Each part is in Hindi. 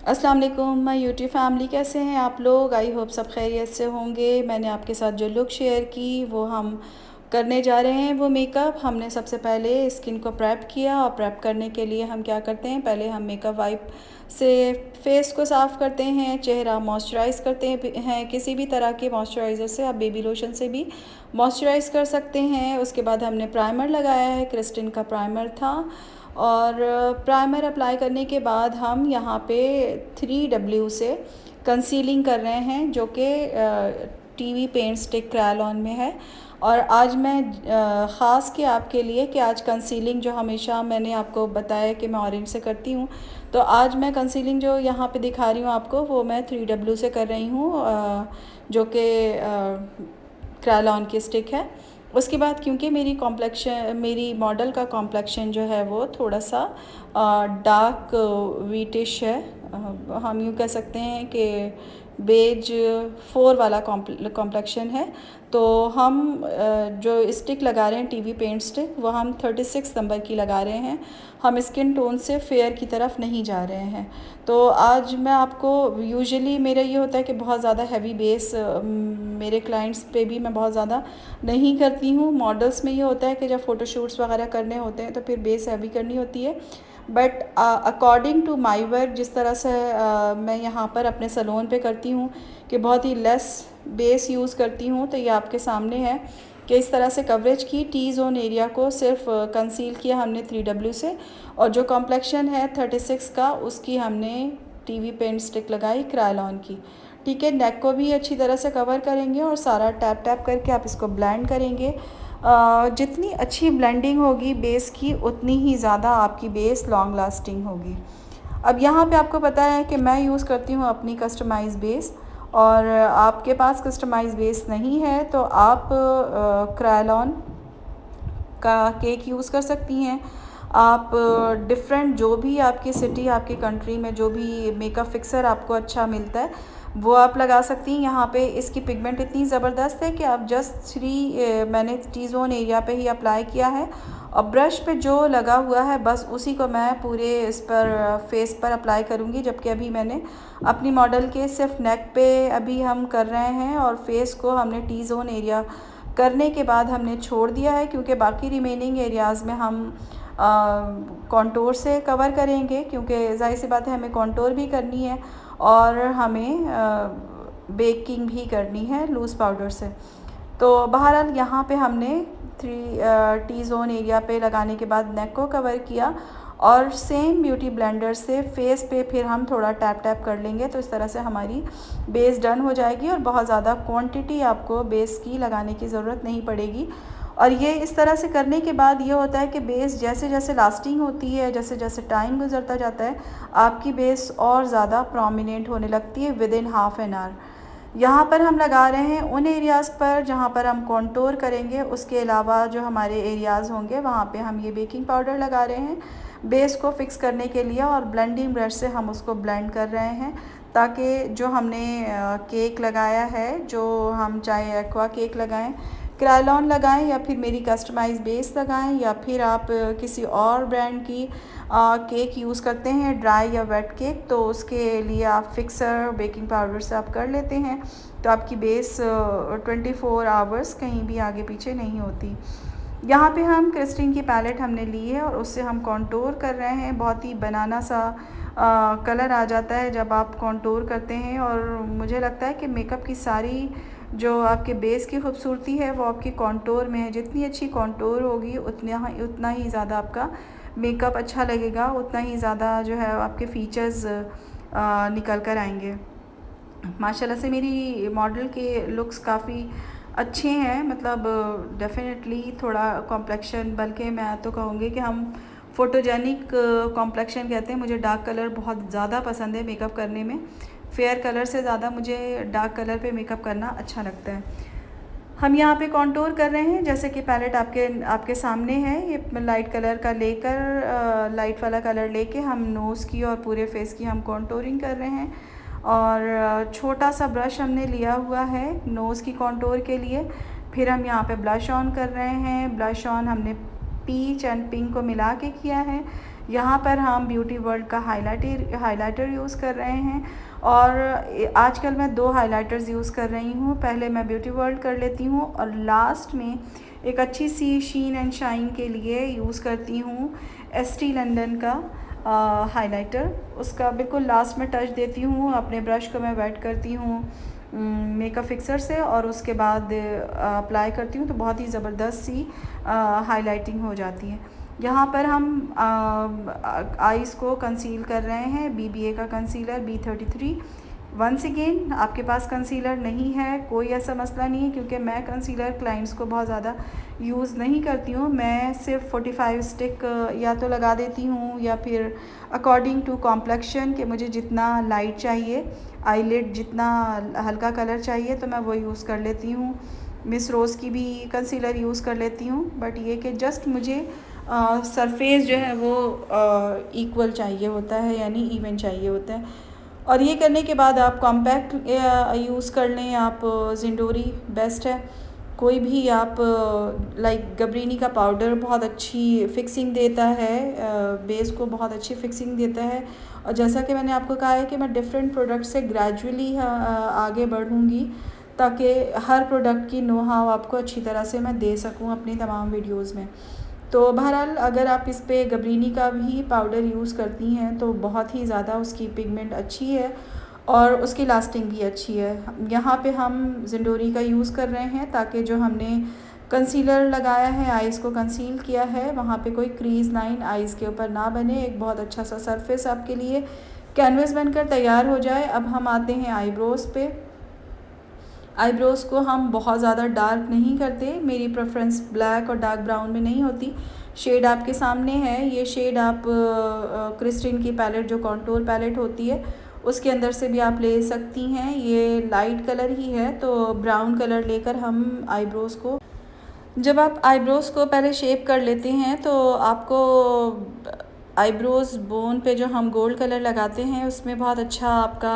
अस्सलाम वालेकुम माय यूट्यूब फैमिली, कैसे हैं आप लोग। आई होप सब खैरियत से होंगे। मैंने आपके साथ जो लुक शेयर की वो हम करने जा रहे हैं। वो मेकअप हमने सबसे पहले स्किन को प्रेप किया, और प्रेप करने के लिए हम क्या करते हैं, पहले हम मेकअप वाइप से फेस को साफ़ करते हैं, चेहरा मॉइस्चराइज़ करते हैं किसी भी तरह के मॉइस्चराइज़र से। आप बेबी लोशन से भी मॉइस्चराइज़ कर सकते हैं। उसके बाद हमने प्राइमर लगाया है, क्रिस्टिन का प्राइमर था। और प्राइमर अप्लाई करने के बाद हम यहाँ पे 3W से कंसीलिंग कर रहे हैं, जो कि टीवी पेंट स्टिक क्रायलॉन में है। और आज मैं ख़ास के आपके लिए कि आज कंसीलिंग जो हमेशा मैंने आपको बताया कि मैं ऑरेंज से करती हूँ, तो आज मैं कंसीलिंग जो यहाँ पे दिखा रही हूँ आपको, वो मैं 3W से कर रही हूँ, जो कि क्रायलॉन की स्टिक है। उसके बाद क्योंकि मेरी मॉडल का कॉम्प्लेक्शन जो है वो थोड़ा सा डार्क वीटिश है, हम यूँ कह सकते हैं कि बेज 4 वाला कॉम्प्लेक्शन है। तो हम जो स्टिक लगा रहे हैं, टीवी पेंट स्टिक, वो हम 36 नंबर की लगा रहे हैं। हम स्किन टोन से फेयर की तरफ नहीं जा रहे हैं। तो आज मैं आपको, यूजुअली मेरा ये होता है कि बहुत ज़्यादा हैवी बेस मेरे क्लाइंट्स पे भी मैं बहुत ज़्यादा नहीं करती हूँ। मॉडल्स में ये होता है कि जब फ़ोटोशूट्स वगैरह करने होते हैं तो फिर बेस हैवी करनी होती है। But according to my work, जिस तरह से मैं यहाँ पर अपने सैलून पे करती हूँ कि बहुत ही लेस बेस यूज़ करती हूँ, तो ये आपके सामने है कि इस तरह से कवरेज की। टी जोन एरिया को सिर्फ कंसील किया हमने 3W से, और जो कॉम्प्लेक्शन है 36 का, उसकी हमने टीवी पेंट स्टिक लगाई क्रायलॉन की। ठीक है, नेक को भी अच्छी तरह से कवर करेंगे और सारा टैप टैप करके आप इसको ब्लेंड करेंगे। जितनी अच्छी ब्लेंडिंग होगी बेस की, उतनी ही ज़्यादा आपकी बेस लॉन्ग लास्टिंग होगी। अब यहाँ पे आपको पता है कि मैं यूज़ करती हूँ अपनी कस्टमाइज़ बेस, और आपके पास कस्टमाइज़ बेस नहीं है तो आप क्रायलॉन का केक यूज़ कर सकती हैं। आप डिफरेंट, जो भी आपकी सिटी, आपकी कंट्री में जो भी मेकअप फिक्सर आपको अच्छा मिलता है वो आप लगा सकती हैं। यहाँ पे इसकी पिगमेंट इतनी ज़बरदस्त है कि आप जस्ट मैंने टी जोन एरिया पे ही अप्लाई किया है, और ब्रश पे जो लगा हुआ है बस उसी को मैं पूरे इस पर फेस पर अप्लाई करूँगी। जबकि अभी मैंने अपनी मॉडल के सिर्फ नेक पे अभी हम कर रहे हैं, और फेस को हमने टी जोन एरिया करने के बाद हमने छोड़ दिया है, क्योंकि बाकी रिमेनिंग एरियाज़ में हम कॉन्टोर से कवर करेंगे, क्योंकि जाहिर सी बात है हमें कॉन्टोर भी करनी है और हमें बेकिंग भी करनी है लूज़ पाउडर से। तो बहरहाल यहाँ पे हमने 3 टी जोन एरिया पे लगाने के बाद नेक को कवर किया, और सेम ब्यूटी ब्लेंडर से फेस पे फिर हम थोड़ा टैप टैप कर लेंगे। तो इस तरह से हमारी बेस डन हो जाएगी, और बहुत ज़्यादा क्वांटिटी आपको बेस की लगाने की ज़रूरत नहीं पड़ेगी। और ये इस तरह से करने के बाद ये होता है कि बेस जैसे जैसे लास्टिंग होती है, जैसे जैसे टाइम गुजरता जाता है, आपकी बेस और ज़्यादा प्रोमिनेंट होने लगती है with in half an hour. यहाँ पर हम लगा रहे हैं उन एरियाज़ पर जहाँ पर हम कॉन्टोर करेंगे। उसके अलावा जो हमारे एरियाज़ होंगे वहाँ पे हम ये बेकिंग पाउडर लगा रहे हैं बेस को फिक्स करने के लिए, और ब्लेंडिंग ब्रश से हम उसको ब्लेंड कर रहे हैं, ताकि जो हमने केक लगाया है, जो हम चाहे एक्वा केक लगाएं, क्रायलॉन लगाएं, या फिर मेरी कस्टमाइज़ बेस लगाएं, या फिर आप किसी और ब्रांड की केक यूज़ करते हैं, ड्राई या वेट केक, तो उसके लिए आप फिक्सर बेकिंग पाउडर से आप कर लेते हैं, तो आपकी बेस 24 आवर्स कहीं भी आगे पीछे नहीं होती। यहाँ पे हम क्रिस्टिन की पैलेट हमने ली है, और उससे हम कॉन्टोर कर रहे हैं। बहुत ही बनाना सा कलर आ जाता है जब आप कॉन्टोर करते हैं, और मुझे लगता है कि मेकअप की सारी जो आपके बेस की खूबसूरती है वो आपकी कॉन्टोर में है। जितनी अच्छी कॉन्टोर होगी उतना ही ज़्यादा आपका मेकअप अच्छा लगेगा, उतना ही ज़्यादा जो है आपके फीचर्स निकल कर आएंगे। माशाल्लाह से मेरी मॉडल के लुक्स काफ़ी अच्छे हैं, मतलब डेफिनेटली थोड़ा कॉम्प्लेक्शन, बल्कि मैं तो कहूँगी कि हम फ़ोटोजेनिक कॉम्प्लेक्शन कहते हैं। मुझे डार्क कलर बहुत ज़्यादा पसंद है मेकअप करने में। फेयर कलर से ज़्यादा मुझे डार्क कलर पे मेकअप करना अच्छा लगता है। हम यहाँ पे कॉन्टोर कर रहे हैं, जैसे कि पैलेट आपके सामने है। ये लाइट कलर का लेकर, लाइट वाला कलर लेके हम नोज़ की और पूरे फेस की हम कॉन्टोरिंग कर रहे हैं। और छोटा सा ब्रश हमने लिया हुआ है नोज़ की कॉन्टोर के लिए। फिर हम यहाँ पे ब्लश ऑन कर रहे हैं। ब्लश ऑन हमने पीच एंड पिंक को मिला के किया है। यहाँ पर हम ब्यूटी वर्ल्ड का हाइलाइटर यूज़ कर रहे हैं और आजकल मैं 2 हाइलाइटर्स यूज़ कर रही हूँ। पहले मैं ब्यूटी वर्ल्ड कर लेती हूँ और लास्ट में एक अच्छी सी शीन एंड शाइन के लिए यूज़ करती हूँ एस्टी लंदन का हाइलाइटर। उसका बिल्कुल लास्ट में टच देती हूँ। अपने ब्रश को मैं वेट करती हूँ मेकअप फिक्सर से और उसके बाद अप्लाई करती हूँ तो बहुत ही ज़बरदस्त सी हाइलाइटिंग हो जाती है। यहाँ पर हम आईज़ को कंसील कर रहे हैं BBA का कंसीलर B33। वंस अगेन आपके पास कंसीलर नहीं है कोई ऐसा मसला नहीं है, क्योंकि मैं कंसीलर क्लाइंट्स को बहुत ज़्यादा यूज़ नहीं करती हूँ। मैं सिर्फ 45 स्टिक या तो लगा देती हूँ या फिर अकॉर्डिंग टू कॉम्प्लेक्शन कि मुझे जितना लाइट चाहिए, आईलिड जितना हल्का कलर चाहिए तो मैं वो यूज़ कर लेती हूँ। मिस रोज़ की भी कंसीलर यूज़ कर लेती हूँ, बट ये कि जस्ट मुझे सरफेस जो है वो इक्वल चाहिए होता है, यानी इवन चाहिए होता है। और ये करने के बाद आप कॉम्पैक्ट यूज़ कर लें, आप जिंडोरी बेस्ट है। कोई भी आप लाइक गबरीनी का पाउडर बहुत अच्छी फ़िक्सिंग देता है, बेस को बहुत अच्छी फ़िक्सिंग देता है। और जैसा कि मैंने आपको कहा है कि मैं डिफरेंट प्रोडक्ट से ग्रेजुअली आगे बढ़ूँगी ताकि हर प्रोडक्ट की नो हाउ आपको अच्छी तरह से मैं दे सकूँ अपनी तमाम वीडियोज़ में। तो बहरहाल अगर आप इस पे गबरीनी का भी पाउडर यूज़ करती हैं तो बहुत ही ज़्यादा उसकी पिगमेंट अच्छी है और उसकी लास्टिंग भी अच्छी है। यहाँ पे हम जिंडोरी का यूज़ कर रहे हैं ताकि जो हमने कंसीलर लगाया है, आइज़ को कंसील किया है, वहाँ पे कोई क्रीज़ लाइन आइज़ के ऊपर ना बने। एक बहुत अच्छा सा सरफेस आपके लिए कैनवस बनकर तैयार हो जाए। अब हम आते हैं आईब्रोज़ पे। आईब्रोज़ को हम बहुत ज़्यादा डार्क नहीं करते, मेरी प्रेफरेंस ब्लैक और डार्क ब्राउन में नहीं होती। शेड आपके सामने है, ये शेड आप क्रिस्टिन की पैलेट जो कॉन्टूर पैलेट होती है उसके अंदर से भी आप ले सकती हैं। ये लाइट कलर ही है तो ब्राउन कलर लेकर हम आईब्रोज़ को, जब आप आईब्रोज़ को पहले शेप कर लेते हैं तो आपको आईब्रोज़ बोन पे जो हम गोल्ड कलर लगाते हैं उसमें बहुत अच्छा आपका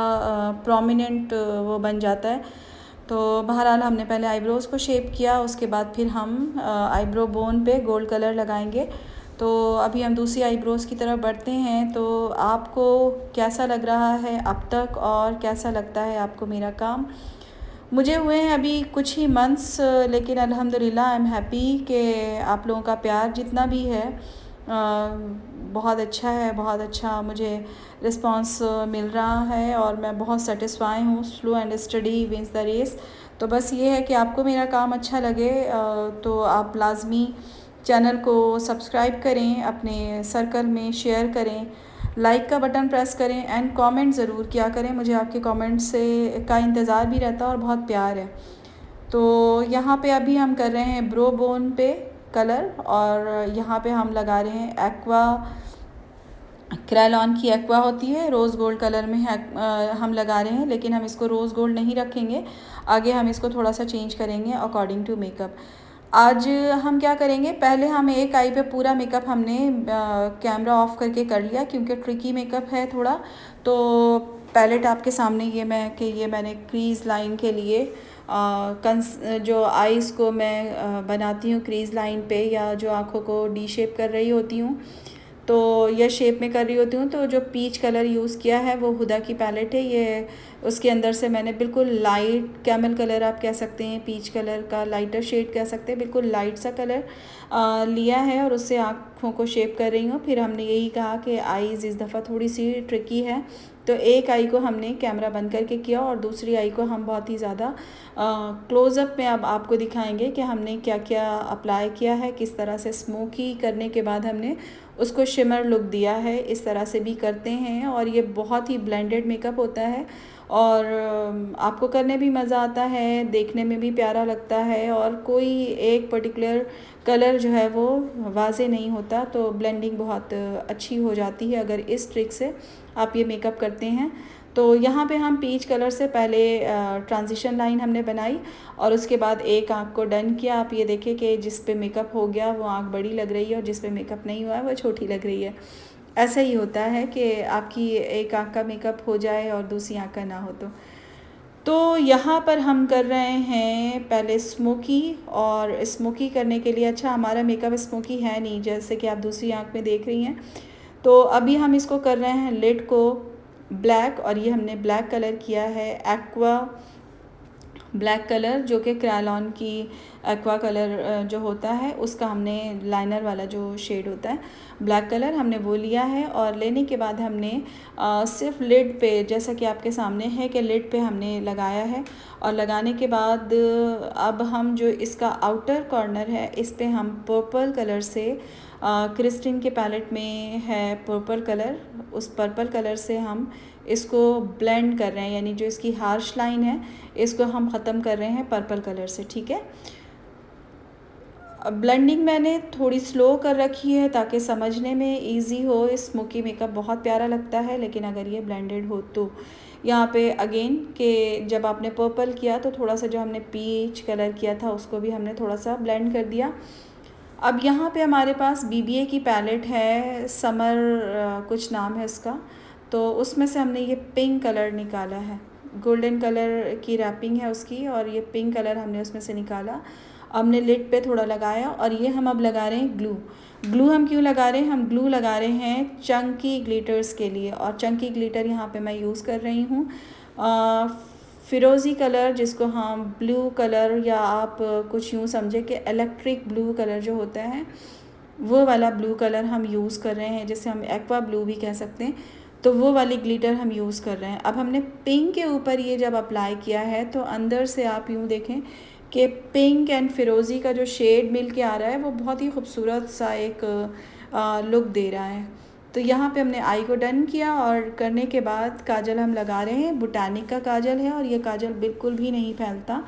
प्रोमिनेंट वो बन जाता है। तो बहरहाल हमने पहले आईब्रोज़ को शेप किया, उसके बाद फिर हम आईब्रो बोन पे गोल्ड कलर लगाएंगे। तो अभी हम दूसरी आईब्रोज़ की तरफ बढ़ते हैं। तो आपको कैसा लग रहा है अब तक और कैसा लगता है आपको मेरा काम? मुझे हुए हैं अभी कुछ ही मंथ्स, लेकिन अल्हम्दुलिल्लाह आई एम हैप्पी कि आप लोगों का प्यार जितना भी है बहुत अच्छा है, बहुत अच्छा मुझे रिस्पांस मिल रहा है और मैं बहुत सेटिस्फाई हूँ। Slow and steady wins the race. तो बस ये है कि आपको मेरा काम अच्छा लगे तो आप लाजमी चैनल को सब्सक्राइब करें, अपने सर्कल में शेयर करें, लाइक का बटन प्रेस करें एंड कमेंट ज़रूर किया करें। मुझे आपके कमेंट से का इंतज़ार भी रहता है और बहुत प्यार है। तो यहाँ पे अभी हम कर रहे हैं ब्रो बोन पे कलर और यहाँ पे हम लगा रहे हैं एक्वा, क्रेलॉन की एक्वा होती है, रोज़ गोल्ड कलर में है, हम लगा रहे हैं, लेकिन हम इसको रोज़ गोल्ड नहीं रखेंगे, आगे हम इसको थोड़ा सा चेंज करेंगे अकॉर्डिंग टू मेकअप। आज हम क्या करेंगे, पहले हम एक आई पे पूरा मेकअप हमने कैमरा ऑफ करके कर लिया क्योंकि ट्रिकी मेकअप है थोड़ा। तो पैलेट आपके सामने ये मैंने क्रीज़ लाइन के लिए जो आईज़ को मैं बनाती हूँ क्रीज़ लाइन पे, या जो आँखों को डी शेप कर रही होती हूँ तो यह शेप में कर रही होती हूँ, तो जो पीच कलर यूज़ किया है वो हुदा की पैलेट है। ये उसके अंदर से मैंने बिल्कुल लाइट कैमल कलर आप कह सकते हैं, पीच कलर का लाइटर शेड कह सकते हैं, बिल्कुल लाइट सा कलर लिया है और उससे आँखों को शेप कर रही हूँ। फिर हमने यही कहा कि आईज़ इस दफ़ा थोड़ी सी ट्रिकी है, तो एक आई को हमने कैमरा बंद करके किया और दूसरी आई को हम बहुत ही ज़्यादा क्लोज़अप में अब आपको दिखाएंगे कि हमने क्या क्या अप्लाई किया है, किस तरह से स्मोकी करने के बाद हमने उसको शिमर लुक दिया है। इस तरह से भी करते हैं और ये बहुत ही ब्लेंडेड मेकअप होता है और आपको करने भी मज़ा आता है, देखने में भी प्यारा लगता है और कोई एक पर्टिकुलर कलर जो है वो वाज़े नहीं होता, तो ब्लेंडिंग बहुत अच्छी हो जाती है अगर इस ट्रिक से आप ये मेकअप करते हैं। तो यहाँ पे हम पीच कलर से पहले ट्रांजिशन लाइन हमने बनाई और उसके बाद एक आँख को डन किया। आप ये देखें कि जिस पे मेकअप हो गया वो आँख बड़ी लग रही है और जिस पे मेकअप नहीं हुआ है वो छोटी लग रही है। ऐसा ही होता है कि आपकी एक आँख का मेकअप हो जाए और दूसरी आँख का ना हो। तो यहाँ पर हम कर रहे हैं पहले स्मोकी, और स्मोकी करने के लिए, अच्छा हमारा मेकअप स्मोकी है नहीं, जैसे कि आप दूसरी आँख में देख रही हैं, तो अभी हम इसको कर रहे हैं लिड को ब्लैक, और ये हमने ब्लैक कलर किया है एक्वा ब्लैक कलर, जो कि क्रायलॉन की एक्वा कलर जो होता है उसका हमने लाइनर वाला जो शेड होता है ब्लैक कलर हमने वो लिया है। और लेने के बाद हमने सिर्फ लिड पे, जैसा कि आपके सामने है कि लिड पे हमने लगाया है, और लगाने के बाद अब हम जो इसका आउटर कॉर्नर है इस पे हम पर्पल कलर से क्रिस्टिन के पैलेट में है पर्पल कलर, उस पर्पल कलर से हम इसको ब्लेंड कर रहे हैं, यानी जो इसकी हार्श लाइन है इसको हम ख़त्म कर रहे हैं पर्पल कलर से। ठीक है, अब ब्लेंडिंग मैंने थोड़ी स्लो कर रखी है ताकि समझने में इजी हो। स्मोकी मेकअप बहुत प्यारा लगता है, लेकिन अगर ये ब्लेंडेड हो तो यहाँ पे अगेन कि जब आपने पर्पल किया तो थोड़ा सा जो हमने पीच कलर किया था उसको भी हमने थोड़ा सा ब्लेंड कर दिया। अब यहाँ पे हमारे पास BBA की पैलेट है, समर कुछ नाम है इसका, तो उसमें से हमने ये पिंक कलर निकाला है, गोल्डन कलर की रैपिंग है उसकी, और ये पिंक कलर हमने उसमें से निकाला। हमने लिड पे थोड़ा लगाया, और ये हम अब लगा रहे हैं ग्लू। ग्लू हम क्यों लगा रहे हैं? हम ग्लू लगा रहे हैं चंकी ग्लिटर्स के लिए, और चंकी ग्लिटर यहाँ पे मैं यूज़ कर रही हूँ फ़िरोज़ी कलर, जिसको हम ब्लू कलर, या आप कुछ यूँ समझे कि इलेक्ट्रिक ब्लू कलर जो होता है वो वाला ब्लू कलर हम यूज़ कर रहे हैं, जिसे हम एक्वा ब्लू भी कह सकते हैं। तो वो वाली ग्लिटर हम यूज़ कर रहे हैं। अब हमने पिंक के ऊपर ये जब अप्लाई किया है तो अंदर से आप यूँ देखें कि पिंक एंड फ़िरोज़ी का जो शेड मिल के आ रहा है वो बहुत ही खूबसूरत सा एक लुक दे रहा है। तो यहाँ पे हमने आई को डन किया, और करने के बाद काजल हम लगा रहे हैं, बोटानिक का काजल है और ये काजल बिल्कुल भी नहीं फैलता।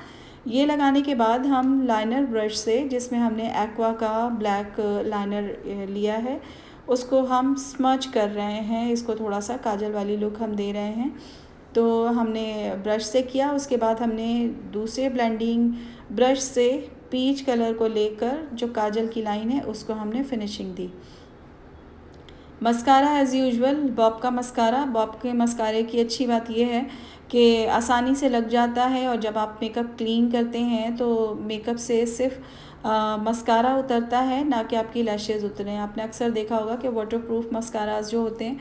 ये लगाने के बाद हम लाइनर ब्रश से, जिसमें हमने एक्वा का ब्लैक लाइनर लिया है, उसको हम स्मच कर रहे हैं, इसको थोड़ा सा काजल वाली लुक हम दे रहे हैं। तो हमने ब्रश से किया, उसके बाद हमने दूसरे ब्लेंडिंग ब्रश से पीच कलर को लेकर जो काजल की लाइन है उसको हमने फिनिशिंग दी। मस्कारा एज़ यूजुअल बॉब का मस्कारा। बॉब के मस्कारे की अच्छी बात यह है कि आसानी से लग जाता है, और जब आप मेकअप क्लीन करते हैं तो मेकअप से सिर्फ मस्कारा उतरता है, ना कि आपकी लैशेज़ उतरे। आपने अक्सर देखा होगा कि वाटरप्रूफ मस्काराज जो होते हैं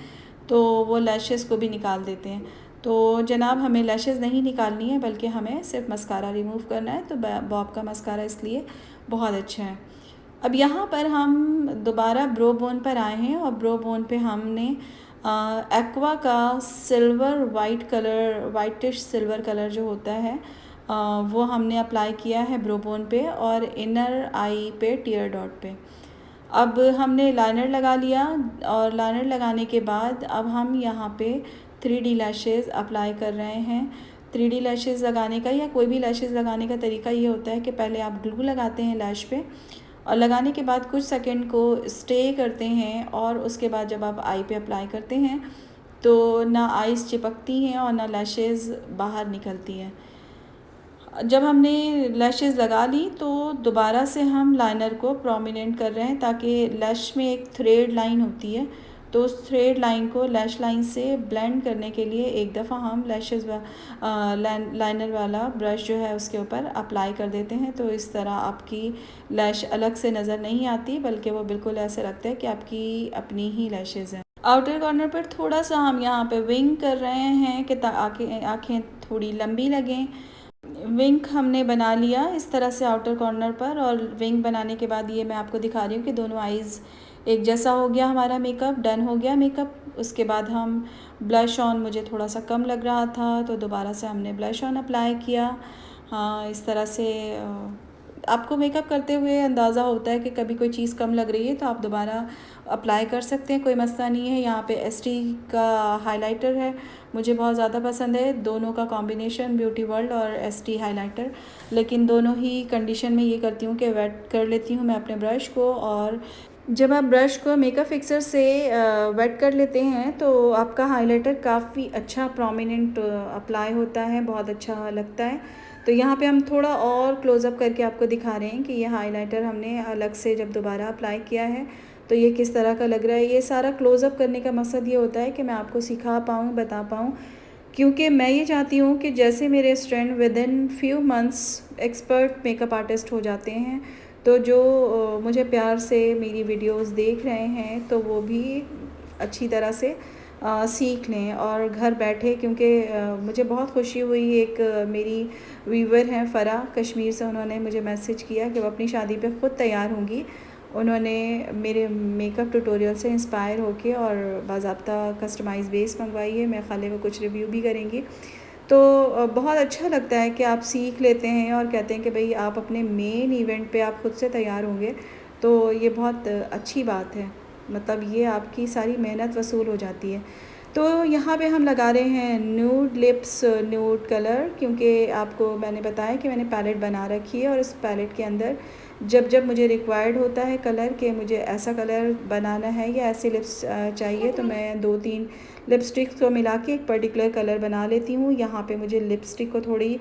तो वो लैशेज़ को भी निकाल देते हैं। तो जनाब हमें लैशेज़ नहीं निकालनी है, बल्कि हमें सिर्फ मस्कारा रिमूव करना है। तो बॉब का मस्कारा इसलिए बहुत अच्छा है। अब यहाँ पर हम दोबारा ब्रो बोन पर आए हैं, और ब्रो बोन पे हमने एक्वा का silver white colour, whitish silver colour जो होता है वो हमने अप्लाई किया है ब्रो बोन पे और इनर आई पे, टीयर डॉट पे। अब हमने लाइनर लगा लिया, और लाइनर लगाने के बाद अब हम यहाँ पे 3D लैशेज़ अप्लाई कर रहे हैं। 3D लैशेज़ लगाने का या कोई भी लैशेज़ लगाने का तरीका ये होता है कि पहले आप ग्लू लगाते हैं लैश पे, और लगाने के बाद कुछ सेकंड को स्टे करते हैं, और उसके बाद जब आप आई पे अप्लाई करते हैं तो ना आईज़ चिपकती हैं और ना लैशेज़ बाहर निकलती हैं। जब हमने लैशेज़ लगा ली तो दोबारा से हम लाइनर को प्रोमिनेंट कर रहे हैं, ताकि लैश में एक थ्रेड लाइन होती है, तो उस थ्रेड लाइन को लैश लाइन से ब्लेंड करने के लिए एक दफ़ा हम लैशेज़ लाइनर वाला ब्रश जो है उसके ऊपर अप्लाई कर देते हैं। तो इस तरह आपकी लैश अलग से नज़र नहीं आती, बल्कि वो बिल्कुल ऐसे लगता है कि आपकी अपनी ही लैशेज़ हैं। आउटर कॉर्नर पर थोड़ा सा हम यहाँ पे विंग कर रहे हैं कि आँखें थोड़ी लंबी लगें। विंग हमने बना लिया इस तरह से आउटर कॉर्नर पर, और विंग बनाने के बाद ये मैं आपको दिखा रही हूँ कि दोनों आईज़ एक जैसा हो गया, हमारा मेकअप डन हो गया मेकअप। उसके बाद हम ब्लश ऑन, मुझे थोड़ा सा कम लग रहा था तो दोबारा से हमने ब्लश ऑन अप्लाई किया। हाँ, इस तरह से आपको मेकअप करते हुए अंदाज़ा होता है कि कभी कोई चीज़ कम लग रही है तो आप दोबारा अप्लाई कर सकते हैं, कोई मसला नहीं है। यहाँ पे एसटी का हाइलाइटर है, मुझे बहुत ज़्यादा पसंद है दोनों का कॉम्बिनेशन, ब्यूटी वर्ल्ड और एसटी हाइलाइटर। लेकिन दोनों ही कंडीशन में ये करती हूँ कि वेट कर लेती हूँ मैं अपने ब्रश को, और जब आप ब्रश को मेकअप फिक्सर से वेट कर लेते हैं तो आपका हाइलाइटर काफ़ी अच्छा प्रोमिनेंट अप्लाई होता है, बहुत अच्छा लगता है। तो यहाँ पे हम थोड़ा और क्लोज़अप करके आपको दिखा रहे हैं कि ये हाइलाइटर हमने अलग से जब दोबारा अप्लाई किया है तो ये किस तरह का लग रहा है। ये सारा क्लोज़अप करने का मकसद ये होता है कि मैं आपको सिखा पाऊँ, बता पाऊँ, क्योंकि मैं ये चाहती हूँ कि जैसे मेरे student with in few months expert makeup artist हो जाते हैं, तो जो मुझे प्यार से मेरी वीडियोस देख रहे हैं तो वो भी अच्छी तरह से सीख लें और घर बैठे, क्योंकि मुझे बहुत खुशी हुई। एक मेरी व्यूवर हैं फ़रा कश्मीर से, उन्होंने मुझे मैसेज किया कि वो अपनी शादी पे ख़ुद तैयार होंगी। उन्होंने मेरे मेकअप ट्यूटोरियल से इंस्पायर होके और बाज़ाब्ता कस्टमाइज़ बेस मंगवाई है। मैं खाली में कुछ रिव्यू भी करेंगी। तो बहुत अच्छा लगता है कि आप सीख लेते हैं और कहते हैं कि भाई आप अपने मेन इवेंट पे आप ख़ुद से तैयार होंगे, तो ये बहुत अच्छी बात है। मतलब ये आपकी सारी मेहनत वसूल हो जाती है। तो यहाँ पे हम लगा रहे हैं न्यूड लिप्स न्यूड कलर, क्योंकि आपको मैंने बताया कि मैंने पैलेट बना रखी है और इस पैलेट के अंदर जब जब मुझे रिक्वायर्ड होता है कलर कि मुझे ऐसा कलर बनाना है या ऐसे लिप्स चाहिए, तो मैं 2-3 लिपस्टिक्स को मिला के एक पर्टिकुलर कलर बना लेती हूँ। यहाँ पे मुझे लिपस्टिक को थोड़ी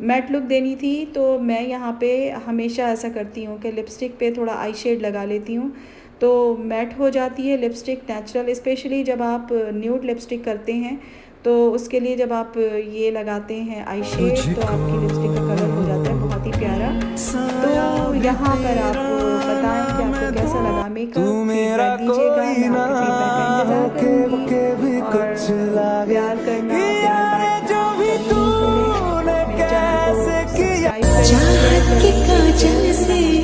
मैट लुक देनी थी, तो मैं यहाँ पे हमेशा ऐसा करती हूँ कि लिपस्टिक पे थोड़ा आई शेड लगा लेती हूँ, तो मैट हो जाती है लिपस्टिक नेचुरल। स्पेशली जब आप न्यूड लिपस्टिक करते हैं तो उसके लिए जब आप ये लगाते हैं आई शेड, तो आपकी लिपस्टिक का कलर हो जाता है बहुत ही प्यारा। तो यहाँ पर आप बताएं कि आपको कैसा लगा मेकअप, फीडबैक दीजिएगा। मैं आपके फीडबैक का इंतज़ार करूँगी और प्यार करना, प्यार बांटना कभी नहीं भूलें। मेरे चैनल को सब्सक्राइब करें, शेयर करें।